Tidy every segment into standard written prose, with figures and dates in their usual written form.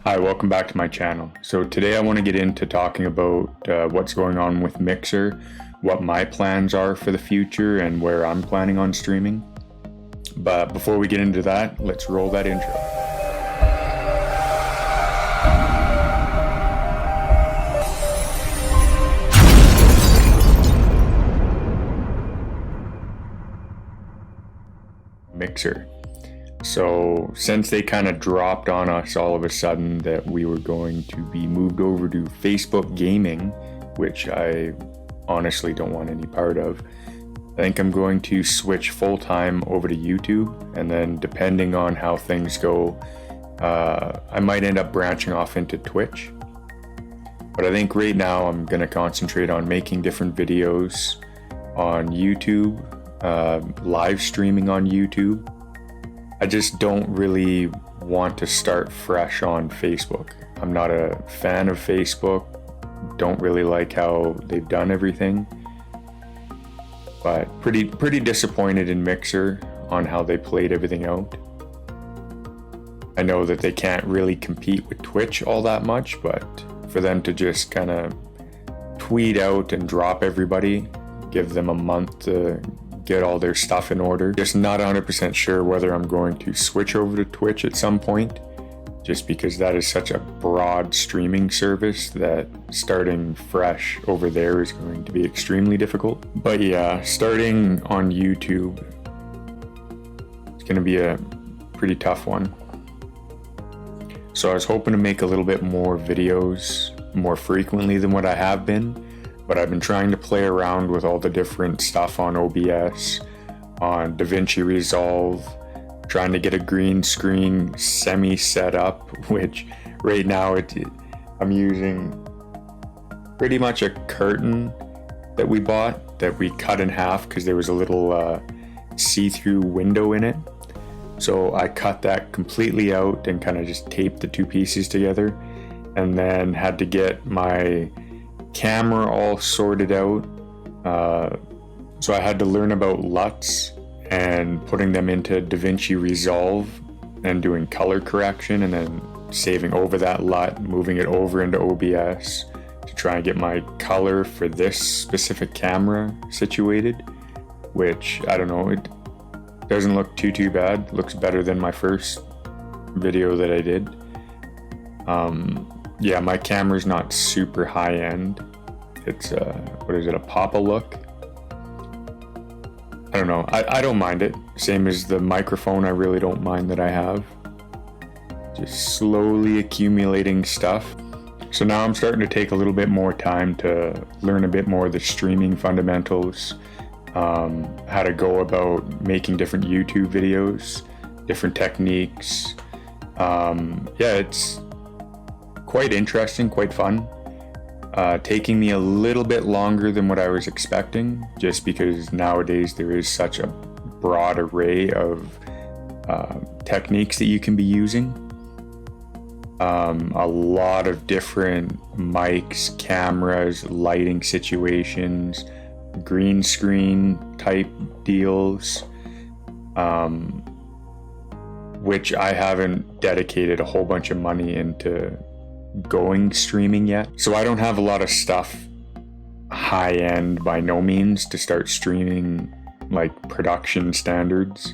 Hi, welcome back to my channel. So today I want to get into talking about what's going on with Mixer, what my plans are for the future, and where I'm planning on streaming. But before we get into that, let's roll that intro. Mixer. So since they kind of dropped on us all of a sudden that we were going to be moved over to Facebook Gaming, which I honestly don't want any part of, I think I'm going to switch full-time over to YouTube, and then depending on how things go, I might end up branching off into Twitch. But I think right now I'm going to concentrate on making different videos on YouTube, live streaming on YouTube. I just don't really want to start fresh on Facebook. I'm not a fan of Facebook, don't really like how they've done everything, but pretty disappointed in Mixer on how they played everything out. I know that they can't really compete with Twitch all that much, but for them to just kind of tweet out and drop everybody, give them a month to get all their stuff in order. Just not 100% sure whether I'm going to switch over to Twitch at some point, just because that is such a broad streaming service that starting fresh over there is going to be extremely difficult. But yeah, starting on YouTube, it's going to be a pretty tough one. So I was hoping to make a little bit more videos more frequently than what I have been. But I've been trying to play around with all the different stuff on OBS, on DaVinci Resolve, trying to get a green screen semi set up, which right now I'm using pretty much a curtain that we bought that we cut in half because there was a little see-through window in it. So I cut that completely out and kind of just taped the two pieces together, and then had to get my camera all sorted out, so I had to learn about LUTs and putting them into DaVinci Resolve and doing color correction, and then saving over that LUT, moving it over into OBS to try and get my color for this specific camera situated, which I don't know, it doesn't look too bad. It looks better than my first video that I did. Yeah, my camera's not super high end. It's a Papa look. I don't know. I don't mind it. Same as the microphone, I really don't mind that I have. Just slowly accumulating stuff. So now I'm starting to take a little bit more time to learn a bit more of the streaming fundamentals, how to go about making different YouTube videos, different techniques. Yeah, it's quite interesting, quite fun. Taking me a little bit longer than what I was expecting, just because nowadays there is such a broad array of techniques that you can be using. A lot of different mics, cameras, lighting situations, green screen type deals, which I haven't dedicated a whole bunch of money into going streaming yet. So I don't have a lot of stuff high end by no means to start streaming like production standards,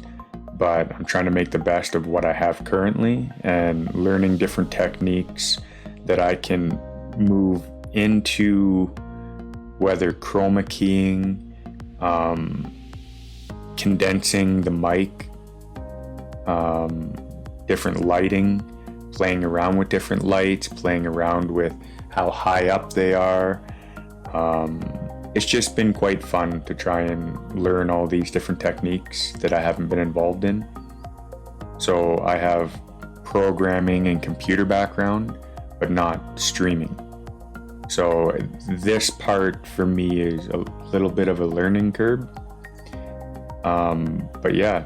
but I'm trying to make the best of what I have currently and learning different techniques that I can move into, whether chroma keying, condensing the mic, different lighting, playing around with different lights, playing around with how high up they are. It's just been quite fun to try and learn all these different techniques that I haven't been involved in. So I have programming and computer background, but not streaming. So this part for me is a little bit of a learning curve. But yeah,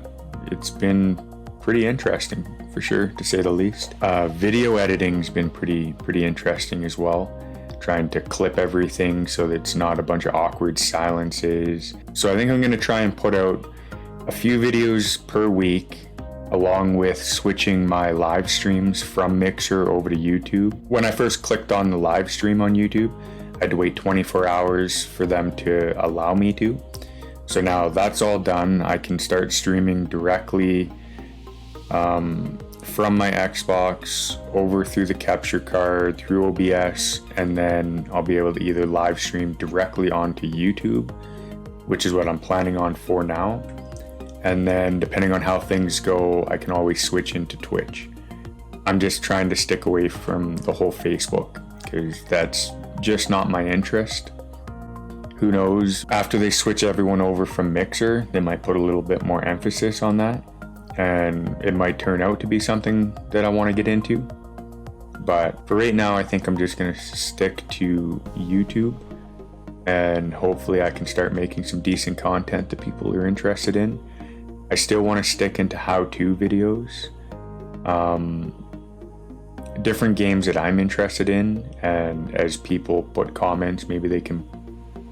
it's been pretty interesting, for sure, to say the least. Video editing's been pretty interesting as well. Trying to clip everything so that it's not a bunch of awkward silences. So I think I'm going to try and put out a few videos per week, along with switching my live streams from Mixer over to YouTube. When I first clicked on the live stream on YouTube, I had to wait 24 hours for them to allow me to. So now that's all done. I can start streaming directly from my Xbox over through the capture card, through OBS, and then I'll be able to either live stream directly onto YouTube, which is what I'm planning on for now. And then depending on how things go, I can always switch into Twitch. I'm just trying to stick away from the whole Facebook because that's just not my interest. Who knows, after they switch everyone over from Mixer, they might put a little bit more emphasis on that, and it might turn out to be something that I want to get into. But for right now, I think I'm just going to stick to YouTube, and hopefully I can start making some decent content that people are interested in. I still want to stick into how-to videos, different games that I'm interested in, and as people put comments, maybe they can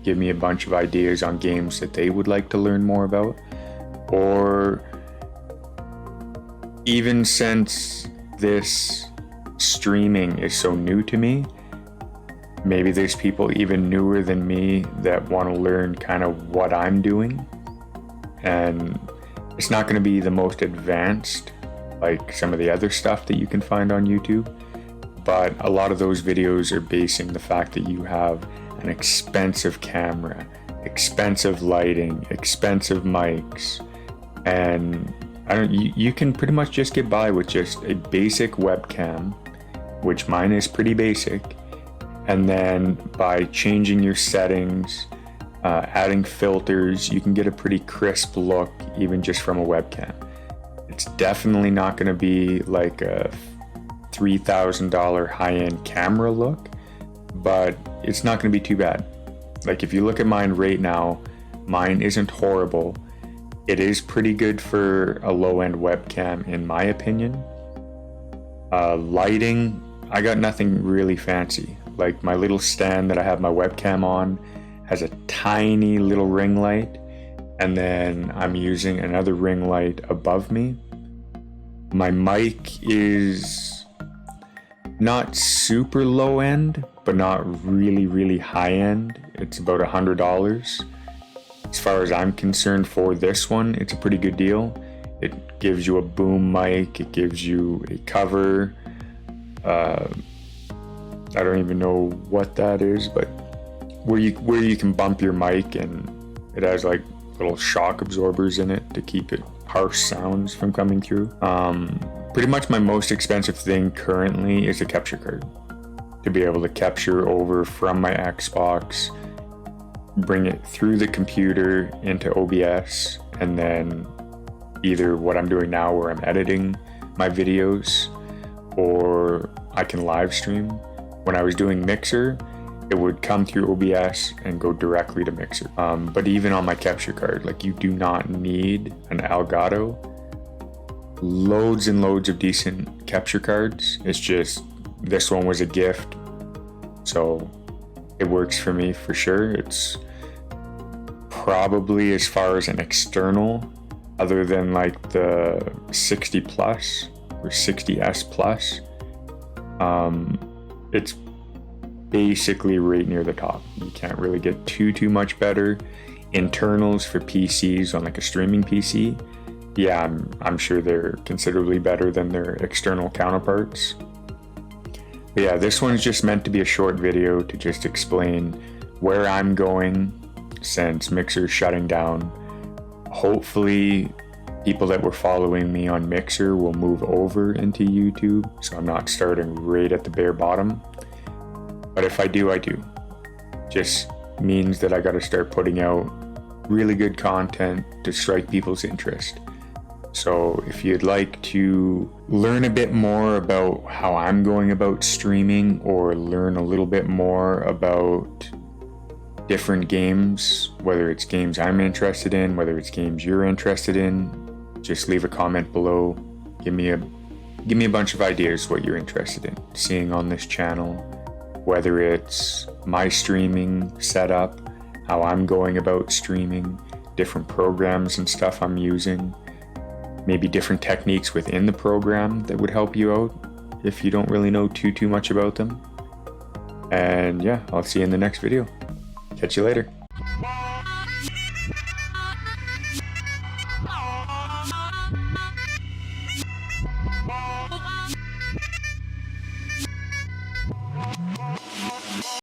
give me a bunch of ideas on games that they would like to learn more about. Or even since this streaming is so new to me, maybe there's people even newer than me that want to learn kind of what I'm doing. And it's not going to be the most advanced like some of the other stuff that you can find on YouTube, but a lot of those videos are basing the fact that you have an expensive camera, expensive lighting, expensive mics, and you can pretty much just get by with just a basic webcam, which mine is pretty basic, and then by changing your settings, adding filters, you can get a pretty crisp look even just from a webcam. It's definitely not going to be like a $3,000 high-end camera look, but it's not going to be too bad. Like if you look at mine right now, mine isn't horrible. It is pretty good for a low-end webcam in my opinion. Lighting, I got nothing really fancy. Like my little stand that I have my webcam on has a tiny little ring light, and then I'm using another ring light above me. My mic is not super low end, but not really high end. It's about $100. As far as I'm concerned for this one, it's a pretty good deal. It gives you a boom mic, it gives you a cover. I don't even know what that is, but where you can bump your mic, and it has like little shock absorbers in it to keep it harsh sounds from coming through. Pretty much my most expensive thing currently is a capture card, to be able to capture over from my Xbox, bring it through the computer into OBS, and then either what I'm doing now where I'm editing my videos, or I can live stream. When I was doing Mixer, it would come through OBS and go directly to Mixer. But even on my capture card, like you do not need an Elgato. Loads and loads of decent capture cards. It's just this one was a gift, so it works for me for sure. It's probably, as far as an external, other than like the 60 Plus or 60S Plus, it's basically right near the top. You can't really get too much better. Internals for PCs on like a streaming PC, yeah, I'm sure they're considerably better than their external counterparts. But yeah, this one's just meant to be a short video to just explain where I'm going since Mixer's shutting down. Hopefully people that were following me on Mixer will move over into YouTube, so I'm not starting right at the bare bottom. But if I do, I do. Just means that I got to start putting out really good content to strike people's interest. So if you'd like to learn a bit more about how I'm going about streaming, or learn a little bit more about different games, whether it's games I'm interested in, whether it's games you're interested in, just leave a comment below. Give me a bunch of ideas what you're interested in seeing on this channel, whether it's my streaming setup, how I'm going about streaming, different programs and stuff I'm using. maybe different techniques within the program that would help you out if you don't really know too much about them. And yeah, I'll see you in the next video. Catch you later.